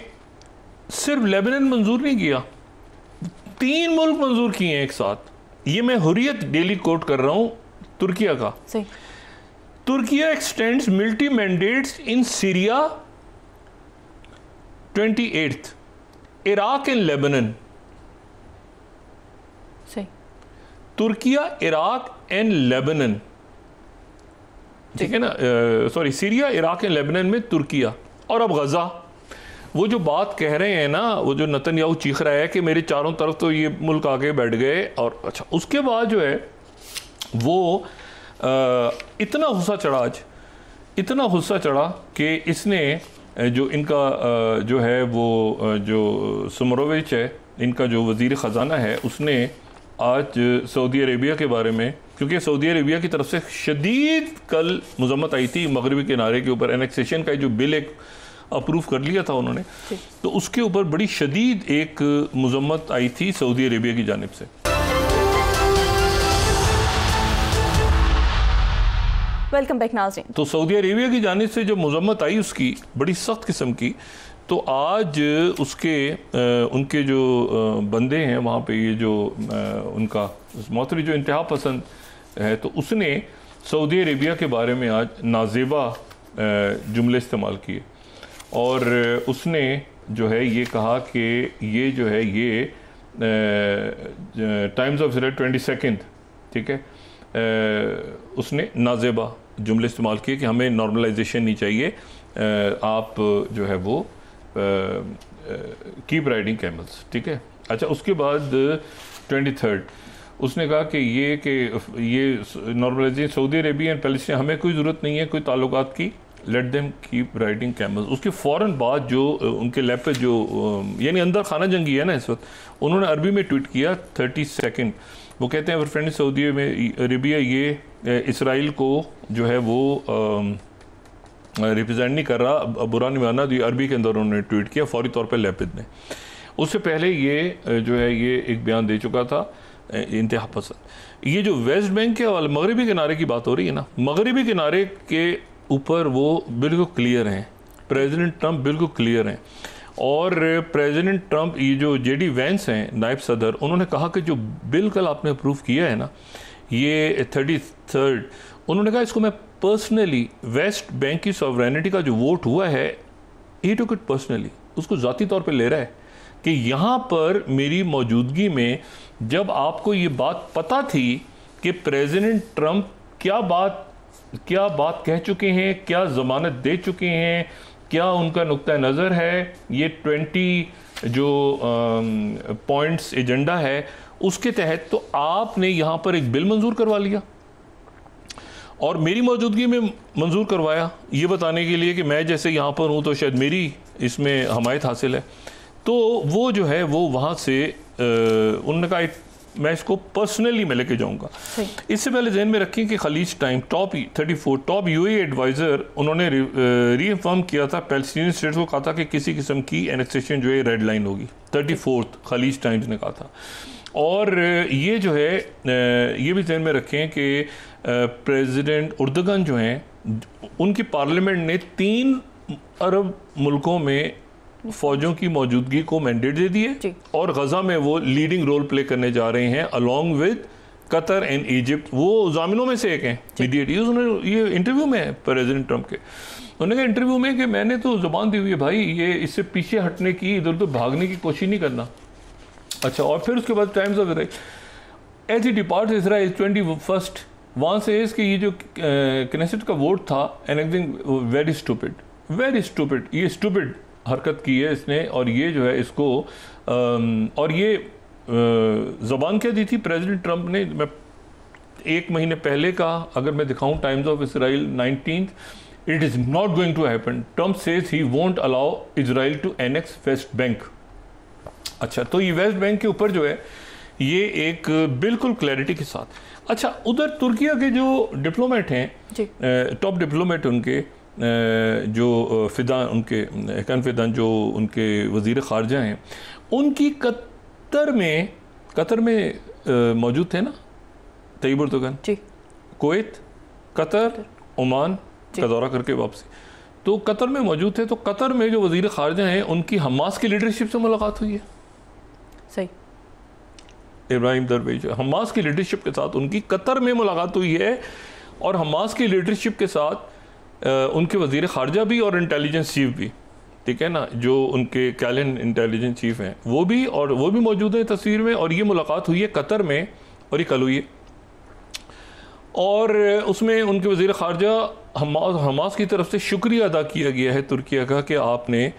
सिर्फ लेबनान मंजूर नहीं किया, 3 मुल्क मंजूर किए हैं एक साथ। ये मैं हुर्रियत डेली कोट कर रहा हूं तुर्किया का। Türkiye x tends military mandates in Syria 28th, Iraq and Lebanon. Türkiye, Iraq and Lebanon, ठीक है ना, sorry Syria, Iraq and Lebanon में तुर्किया। और अब गजा, वो जो बात कह रहे हैं ना, वो जो नेतन्याहू चीख रहा है कि मेरे चारों तरफ तो ये मुल्क आके बैठ गए, और अच्छा उसके बाद जो है वो इतना गुस्सा चढ़ा, आज इतना गुस्सा चढ़ा कि इसने जो इनका जो है वो जो सुमरोविच है, इनका जो वज़ीर ख़जाना है, उसने आज सऊदी अरेबिया के बारे में, क्योंकि सऊदी अरेबिया की तरफ से शदीद कल मज़म्मत आई थी मगरबी किनारे के ऊपर, एनेक्सेशन का जो बिल एक अप्रूव कर लिया था उन्होंने, तो उसके ऊपर बड़ी शदीद एक मज़म्मत आई थी सऊदी अरेबिया की जानिब से। वेलकम बैक नाज़रीन। तो सऊदी अरेबिया की जानिब से जो मज़म्मत आई उसकी बड़ी सख्त किस्म की, तो आज उसके उनके जो बंदे हैं वहाँ पे, ये जो उनका मौतरी जो इंतहा पसंद है, तो उसने सऊदी अरेबिया के बारे में आज नाजेबा जुमले इस्तेमाल किए, और उसने जो है ये कहा कि ये जो है ये टाइम्स ऑफ इसराइल 22, ठीक है, उसने नाजेबा जुमले इस्तेमाल किए कि हमें नॉर्मलाइजेशन नहीं चाहिए, आप जो है वो कीप राइडिंग कैमल्स, ठीक है। अच्छा उसके बाद 23 उसने कहा कि ये normalisation Saudi Arabia and Palestine, हमें कोई ज़रूरत नहीं है कोई ताल्लुकात की, let them keep riding camels. उसके फ़ौरन बाद जो उनके लैब पे जो यानी अंदर खाना जंगी है ना इस वक्त, उन्होंने अरबी में ट्वीट किया 32, वो कहते हैं फ्रेंड सऊदी अरेबिया ये इसराइल को जो है वो रिप्रेजेंट नहीं कर रहा, बुरा नहीं माना, तो ये अरबी के अंदर उन्होंने ट्वीट किया फौरी तौर पे लैपिड ने। उससे पहले ये जो है ये एक बयान दे चुका था इंतहा पसंद। ये जो वेस्ट बैंक के वाले मगरबी किनारे की बात हो रही है ना, मगरबी किनारे के ऊपर वो बिल्कुल क्लियर हैं, प्रेसिडेंट ट्रंप बिल्कुल क्लियर हैं, और प्रेसिडेंट ट्रंप ये जो जेडी वैंस हैं नायब सदर, उन्होंने कहा कि जो बिल कल आपने अप्रूव किया है ना ये 33, उन्होंने कहा इसको मैं पर्सनली, वेस्ट बैंक की सॉवरेनिटी का जो वोट हुआ है ही टुक इट पर्सनली, उसको ज़ाती तौर पे ले रहा है कि यहाँ पर मेरी मौजूदगी में, जब आपको ये बात पता थी कि प्रेसिडेंट ट्रंप क्या बात कह चुके हैं, क्या ज़मानत दे चुके हैं, क्या उनका नुक्ता नज़र है, ये 20 जो पॉइंट्स एजेंडा है उसके तहत, तो आपने यहाँ पर एक बिल मंजूर करवा लिया। और मेरी मौजूदगी में मंजूर करवाया, ये बताने के लिए कि मैं जैसे यहाँ पर हूँ तो शायद मेरी इसमें हमायत हासिल है। तो वो जो है वो वहाँ से उन्होंने कहा मैं इसको पर्सनली मैं लेके जाऊँगा। इससे पहले जहन में रखें कि Khaleej Times top 34 top UAE adviser उन्होंने रीअफर्म किया था पैलेस्टीनियन स्टेट को, कहा था कि किसी किस्म की एनेक्सेशन जो है रेड लाइन होगी। 34 खलीज टाइम्स ने कहा था। और ये जो है ये भी जहन में रखें कि प्रेसिडेंट उर्दगन जो हैं उनकी पार्लियामेंट ने 3 अरब मुल्कों में फ़ौजों की मौजूदगी को मैंडेट दे दिए और गज़ा में वो लीडिंग रोल प्ले करने जा रहे हैं along with Qatar and Egypt. वो ज़ामिनों में से एक हैं मीडिएट। उन्होंने ये इंटरव्यू में है प्रेसिडेंट ट्रंप के, उन्होंने कहा इंटरव्यू में कि मैंने तो ज़ुबान दी हुई है भाई, ये इससे पीछे हटने की, इधर उधर भागने की कोशिश नहीं करना। अच्छा, और फिर उसके बाद Times of Israel as he depart Israel 21 वहाँ से इसके ये जो कनेसेट का वोट था एनेक्सिंग वेरी स्टूपिड, ये स्टूपिड हरकत की है इसने। और ये जो है इसको और ये ज़बान क्या दी थी प्रेसिडेंट ट्रंप ने, मैं 1 महीने पहले का अगर मैं दिखाऊं Times of Israel 19, it is not going to happen. Trump says he won't allow Israel to annex West Bank. अच्छा, तो ये वेस्ट बैंक के ऊपर जो है ये एक बिल्कुल क्लैरिटी के साथ। अच्छा, उधर तुर्किया के जो डिप्लोमेट हैं, टॉप डिप्लोमेट उनके जो फिदान, उनके हकान फिदान जो उनके वज़ीर ख़ारजा हैं, उनकी कतर में मौजूद थे ना Tayyip Erdogan, Kuwait, Qatar, Oman का दौरा करके वापसी, तो कतर में मौजूद थे। तो कतर में जो वज़ीर ख़ारजा हैं उनकी हमास की लीडरशिप से मुलाकात हुई है। सही, इब्राहिम दरवेश, हमास की लीडरशिप के साथ उनकी कतर में मुलाकात हुई है। और हमास की लीडरशिप के साथ उनके वज़ीर ख़ारजा भी और इंटेलिजेंस चीफ भी, ठीक है ना, जो उनके कैलिन इंटेलिजेंस चीफ हैं वो भी, और वो भी मौजूद हैं तस्वीर में। और ये मुलाकात हुई है कतर में और ये कल हुई है। और उसमें उनके वज़ीर ख़ारजा हमास की तरफ से शुक्रिया अदा किया गया है तुर्किया का कि आपने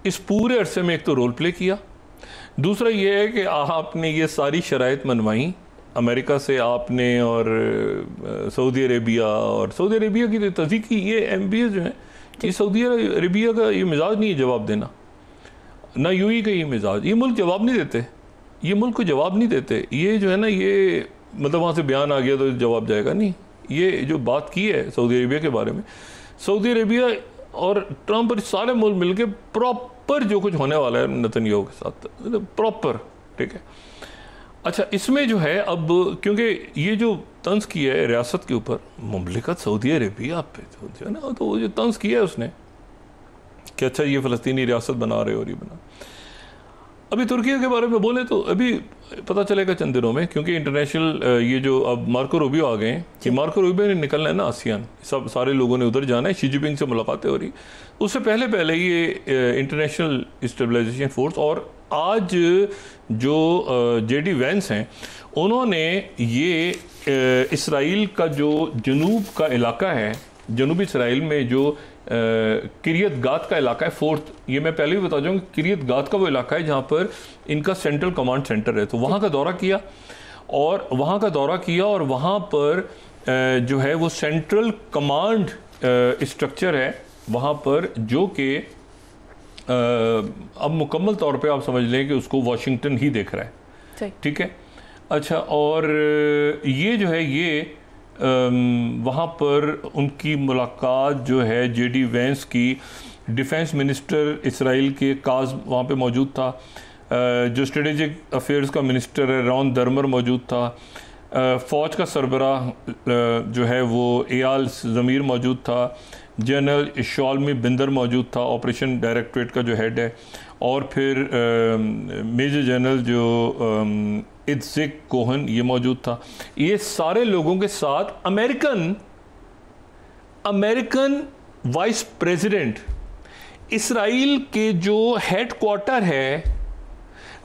इस पूरे अरसे में एक तो रोल प्ले किया, दूसरा ये है कि आपने ये सारी शराइत मनवाई अमेरिका से आपने, और सऊदी अरेबिया की तस्दीक की। ये MBS जो है ये सऊदी अरेबिया का ये मिजाज नहीं है जवाब देना, ना UAE का ये मिजाज, ये मुल्क जवाब नहीं देते, ये मुल्क को जवाब नहीं देते। ये जो है ना, ये मतलब वहाँ से बयान आ गया तो जवाब जाएगा नहीं। ये जो बात की है सऊदी अरेबिया के बारे में, सऊदी अरेबिया और ट्रंप और सारे मुल्क मिल के प्रॉपर जो कुछ होने वाला है नेतन्याहू के साथ, प्रॉपर, ठीक है। अच्छा, इसमें जो है अब क्योंकि ये जो तंज किया है रियासत के ऊपर मुमलिकत सऊदी अरेबिया पे, तो जो है ना, तो वो जो तंज किया है उसने कि अच्छा ये फ़लस्तीनी रियासत बना रहे और ये बना। अभी तुर्किया के बारे में बोले तो अभी पता चलेगा चंद दिनों में, क्योंकि इंटरनेशनल ये जो अब मार्को रूबियो आ गए हैं, कि मार्को रूबियो ने निकलना है ना आसियान, सब सारे लोगों ने उधर जाना है, शी जिनपिंग से मुलाकातें हो रही। उससे पहले ये इंटरनेशनल स्टेबलाइजेशन फोर्स, और आज जो JD वैंस हैं उन्होंने ये इसराइल का जो जनूब का इलाका है, जनूबी इसराइल में जो किरियत गात का इलाका है, 4th, ये मैं पहले भी बता दूँ, किरियत गात का वो इलाका है जहाँ पर इनका सेंट्रल कमांड सेंटर है। तो वहाँ का दौरा किया और वहाँ पर जो है वो सेंट्रल कमांड स्ट्रक्चर है वहाँ पर, जो कि अब मुकम्मल तौर पे आप समझ लें कि उसको वाशिंगटन ही देख रहा है, ठीक है। अच्छा, और ये जो है ये वहाँ पर उनकी मुलाकात जो है JD वैंस की डिफेंस मिनिस्टर इसराइल के काज वहाँ पे मौजूद था, जो स्ट्रेटेजिक अफेयर्स का मिनिस्टर है रॉन दर्मर मौजूद था, फ़ौज का सरबराह जो है वो एयाल ज़मीर मौजूद था, जनरल शॉलमी बिंदर मौजूद था, ऑपरेशन डायरेक्टरेट का जो हेड है, और फिर मेजर जनरल जो इत्ज़िक कोहन ये मौजूद था। ये सारे लोगों के साथ अमेरिकन वाइस प्रेसिडेंट इसराइल के जो हेड क्वार्टर है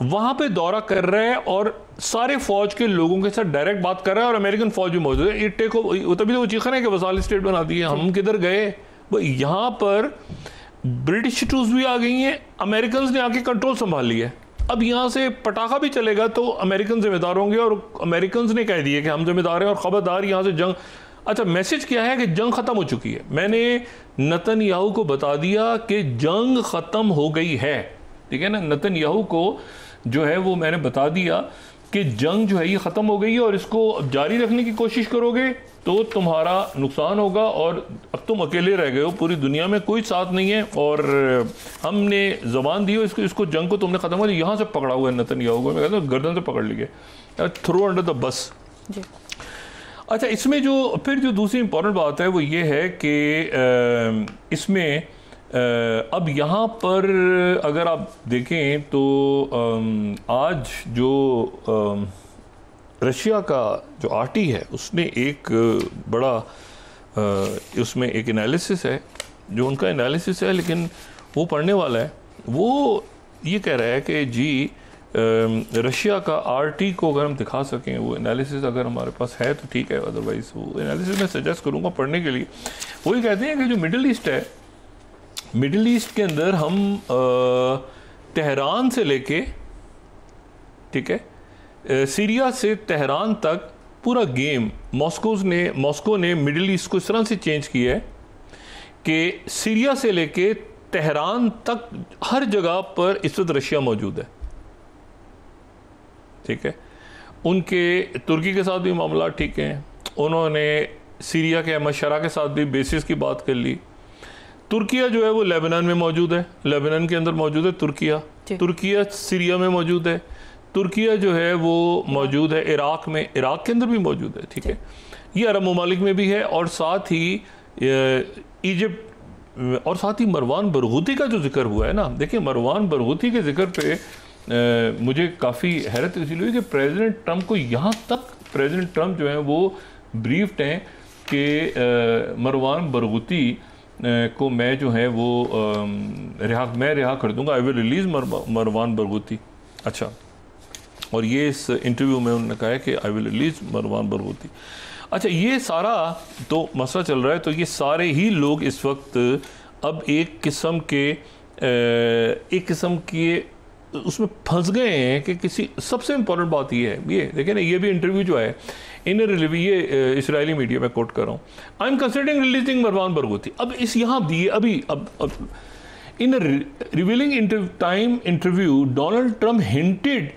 वहाँ पे दौरा कर रहा है और सारे फौज के लोगों के साथ डायरेक्ट बात कर रहा है, और अमेरिकन फौज भी मौजूद है। इट्टे को तभी तो वो चीख रहे हैं कि वसाल स्टेट बना दी है, हम किधर गए। यहाँ पर ब्रिटिश ट्रूप्स भी आ गई हैं, अमेरिकन ने आके कंट्रोल संभाल लिया है। अब यहाँ से पटाखा भी चलेगा तो अमेरिकन जिम्मेदार होंगे, और अमेरिकन ने कह दिए कि हम जिम्मेदार हैं और ख़बरदार यहाँ से जंग। अच्छा, मैसेज क्या है कि जंग ख़त्म हो चुकी है। मैंने नेतन्याहू को बता दिया कि जंग ख़त्म हो गई है, ठीक है ना। नेतन्याहू को जो है वो मैंने बता दिया कि जंग जो है ये ख़त्म हो गई है और इसको जारी रखने की कोशिश करोगे तो तुम्हारा नुकसान होगा और अब तुम अकेले रह गए हो, पूरी दुनिया में कोई साथ नहीं है और हमने ज़बान दी हो इसको जंग को तुमने ख़त्म कर दिया। यहाँ से पकड़ा हुआ है नेतन्याहू को, मैं कहता हूँ गर्दन से पकड़ लिए, थ्रो अंडर द बस। अच्छा, इसमें जो फिर जो दूसरी इंपॉर्टेंट बात है वो ये है कि इसमें अब यहाँ पर अगर आप देखें तो आज जो रशिया का जो आरटी है उसने एक बड़ा उसमें एक एनालिसिस है, जो उनका एनालिसिस है लेकिन वो पढ़ने वाला है। वो ये कह रहा है कि जी रशिया का आरटी को अगर हम दिखा सकें, वो एनालिसिस अगर हमारे पास है तो ठीक है, अदरवाइज़ वो एनालिसिस मैं सजेस्ट करूँगा पढ़ने के लिए। वो ये कहते हैं कि जो मिडिल ईस्ट है, मिडिल ईस्ट के अंदर हम तेहरान से लेके, ठीक है, सीरिया से तेहरान तक पूरा गेम मॉस्को ने मिडिल ईस्ट को इस तरह से चेंज किया है कि सीरिया से लेके तेहरान तक हर जगह पर इस वक्त रशिया मौजूद है, ठीक है। उनके तुर्की के साथ भी मामला ठीक है, उन्होंने सीरिया के अहमद शरा के साथ भी बेसिस की बात कर ली। तुर्किया जो है वो लेबनान में मौजूद है, लेबनान के अंदर मौजूद है तुर्किया सीरिया में मौजूद है, तुर्किया जो है वो मौजूद है इराक में, इराक के अंदर भी मौजूद है, ठीक है। ये अरब ममालिक में भी है और साथ ही इजिप्ट और साथ ही मरवान बरगूती का जो जिक्र हुआ है ना। देखिए, मरवान बरगूती के जिक्र पे मुझे काफ़ी हैरत इसलिए हुई कि प्रेसिडेंट ट्रंप को यहाँ तक प्रेसिडेंट ट्रंप जो है वो ब्रीफ्ड हैं कि मरवान बरगूती को मैं जो है वो रिहा कर दूंगा, आई विल रिलीज मरवान बरगूती। अच्छा, और ये इस इंटरव्यू में उन्होंने कहा है कि आई विल रिलीज मरवान बरगूती। अच्छा, ये सारा तो मसला चल रहा है, तो ये सारे ही लोग इस वक्त अब एक किस्म के उसमें फंस गए हैं कि किसी, सबसे इम्पोर्टेंट बात ये है, ये देखें ना, ये भी इंटरव्यू जो है इन रिव्यू, ये इसराइली मीडिया में कोट कर रहा हूँ, I am considering releasing Marwan Barghouti. अब इस यहाँ दिए अभी अब in revealing interview Donald Trump hinted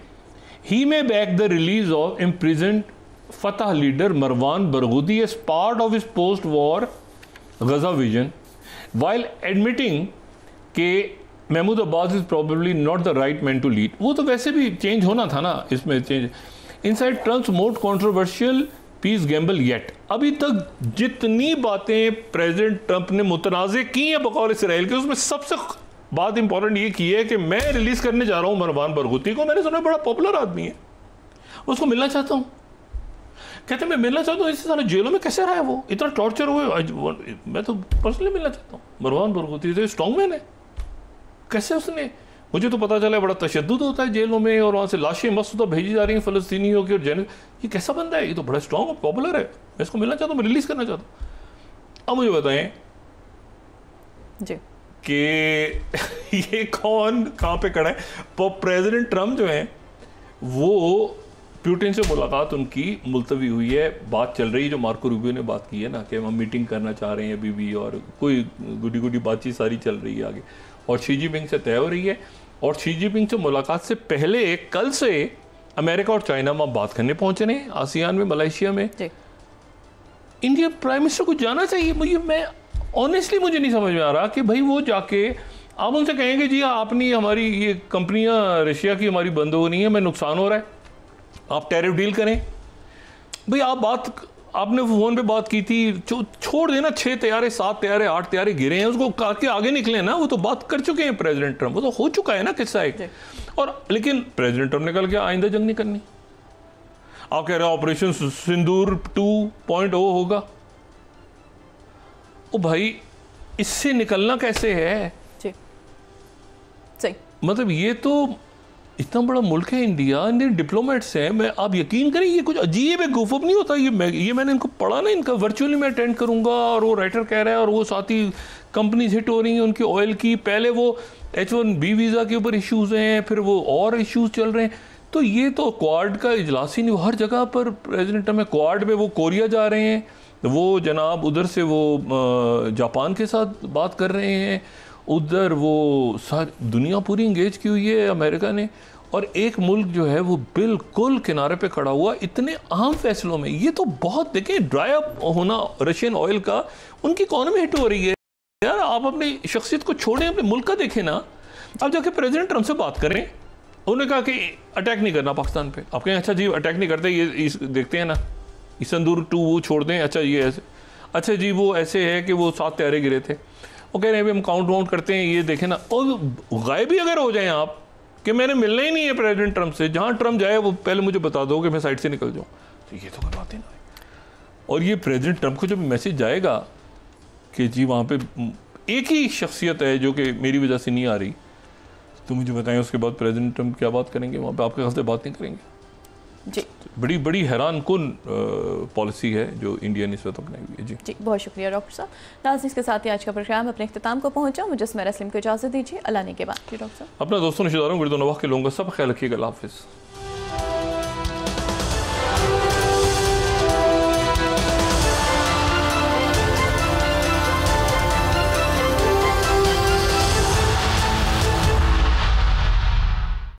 he may back the release of imprisoned Fatah leader Marwan Barghouti as part of his post-war Gaza vision, while admitting कि Mahmood Abbas is probably not the right man to lead। वो तो वैसे भी चेंज होना था ना, इसमें change inside Trump's most controversial peace gamble yet। अभी तक जितनी बातें प्रेसिडेंट ट्रंप ने मुतनाज़े की हैं बकौल इसराइल के, उसमें सबसे बात इंपॉर्टेंट ये की है कि मैं रिलीज करने जा रहा हूं मरवान बरगूती को। मैंने सुना बड़ा पॉपुलर आदमी है, उसको मिलना चाहता हूं। कहते मैं मिलना चाहता हूं, इससे सारे जेलों में कैसे रहा है वो, इतना टॉर्चर हुए। मैं तो पर्सनली मिलना चाहता हूं मरवान बरगूती से, स्ट्रॉन्ग मैन है। कैसे उसने, मुझे तो पता चला बड़ा तशद्दुद होता है जेलों में और वहां से लाशें मस्त भेजी जा रही हैं फ़लस्तीनियों की, और ये कैसा बंदा है, ये तो बड़ा स्ट्रॉन्ग और पॉपुलर है, मैं इसको मिलना चाहता हूँ, मैं रिलीज करना चाहता हूँ। अब मुझे बताएं जी कि ये कौन कहाँ पे खड़ा है। प्रेसिडेंट ट्रंप जो है वो पुतिन से मुलाकात उनकी मुलतवी हुई है, बात चल रही है, जो मार्को रूबियो ने बात की है ना कि हम मीटिंग करना चाह रहे हैं अभी भी, और कोई गुडी बातचीत सारी चल रही है आगे, और शी जिनपिंग से तय हो रही है। और शी जिनपिंग से मुलाकात से पहले कल से अमेरिका और चाइना में बात करने पहुंचे हैं, आसियान में, मलेशिया में। इंडियन प्राइम मिनिस्टर को जाना चाहिए। मैं ऑनेस्टली मुझे नहीं समझ में आ रहा कि भाई वो जाके आप उनसे कहेंगे जी आपने हमारी ये कंपनियां रशिया की हमारी बंद हो रही हैं, मैं नुकसान हो रहा है, आप टैरिफ डील करें। भाई आपने फ़ोन पे बात की थी, छोड़ देना, 6 तैयारे 7 तैयारे 8 तैयारे गिरे हैं, उसको काट के आगे निकले ना, वो तो बात कर चुके हैं प्रेसिडेंट ट्रंप, वो तो हो चुका है ना किस्सा एक। और लेकिन प्रेसिडेंट ट्रंप ने कल क्या, आइंदा जंग नहीं करनी। आप कह रहे हैं ऑपरेशन सिंदूर 2.0 होगा। ओ भाई, इससे निकलना कैसे है जी? सही, मतलब ये तो इतना बड़ा मुल्क है इंडिया, इंडियन डिप्लोमेट्स हैं, मैं आप यकीन करें ये कुछ अजीब है, गुफअप नहीं होता। ये मैंने इनको पढ़ा ना, इनका वर्चुअली मैं अटेंड करूंगा, और वो राइटर कह रहा है, और वो साथ ही कंपनीज हिट हो रही हैं उनकी ऑयल की, पहले वो H1B वीज़ा के ऊपर इश्यूज़ हैं, फिर वो और इश्यूज़ चल रहे हैं। तो ये तो क्वाड का इजलास ही नहीं, हर जगह पर प्रेसिडेंट में क्वाड में वो कोरिया जा रहे हैं, तो वो जनाब उधर से वो जापान के साथ बात कर रहे हैं, उधर वो सारी दुनिया पूरी इंगेज की हुई है अमेरिका ने, और एक मुल्क जो है वो बिल्कुल किनारे पे खड़ा हुआ इतने अहम फैसलों में। ये तो बहुत देखें, ड्राई अप होना रशियन ऑयल का, उनकी इकॉनमी हिट हो रही है। यार आप अपनी शख्सियत को छोड़ें, अपने मुल्क का देखें ना। अब जाके प्रेसिडेंट ट्रंप से बात करें, उन्होंने कहा कि अटैक नहीं करना पाकिस्तान पे। आप कहें अच्छा जी अटैक नहीं करते, ये देखते हैं ना संदूर 2 वो छोड़ दें, अच्छा ये ऐसे, अच्छा जी वो ऐसे है कि वो 7 तैयारे गिरे थे, वो कह रहे हैं हम काउंट वाउंट करते हैं, ये देखें ना। और गायब ही अगर हो जाएं आप कि मैंने मिलना ही नहीं है प्रेसिडेंट ट्रंप से, जहाँ ट्रंप जाए वो पहले मुझे बता दो कि मैं साइड से निकल जाऊँ, तो ये तो कोई बात ही ना है। और ये प्रेसिडेंट ट्रंप को जब मैसेज जाएगा कि जी वहाँ पे एक ही शख्सियत है जो कि मेरी वजह से नहीं आ रही, तो मुझे बताएं उसके बाद प्रेसिडेंट ट्रंप क्या बात करेंगे वहाँ पे? आपके ख्याल से बात नहीं करेंगे जी। बड़ी बड़ी हैरान कुन पॉलिसी है जो इंडिया ने इस वक्त अपनाई हुई है। जी जी, बहुत शुक्रिया डॉक्टर साहब। नाज़रीन, इसके साथ ही आज का प्रोग्राम अपने इख्तिताम को पहुंचा। मुझे सुमेरा सलीम को इजाज़त दीजिए। अल्लाह ने के बाद डॉक्टर साहब अपना दोस्तों रिश्तेदारों गिरदो नवाह के लोगों का सब ख्याल रखिएगा। अल्लाह हाफिज़।